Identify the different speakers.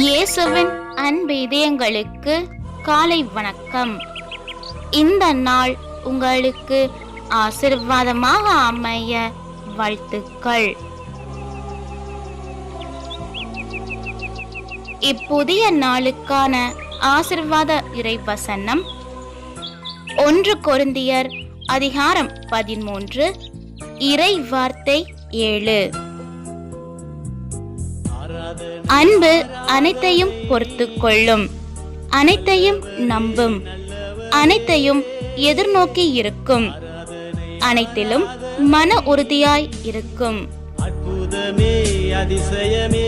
Speaker 1: இயேசுவின் அன்பு இதயங்களுக்கு காலை வணக்கம். இந்த நாள் உங்களுக்கு ஆசீர்வாதமாக அமைய வாழ்த்துக்கள். இப்புதிய நாளுக்கான ஆசீர்வாத இறைவசனம் 1 கொரிந்தியர் அதிகாரம் 13 இறை வார்த்தை 7. அன்பு அனைத்தையும் பொறுத்து கொள்ளும், அனைத்தையும் நம்பும், அனைத்தையும் எதிர்நோக்கி இருக்கும், அனைத்திலும் மன உறுதியாய் இருக்கும்.
Speaker 2: அற்புதமே அதிசயமே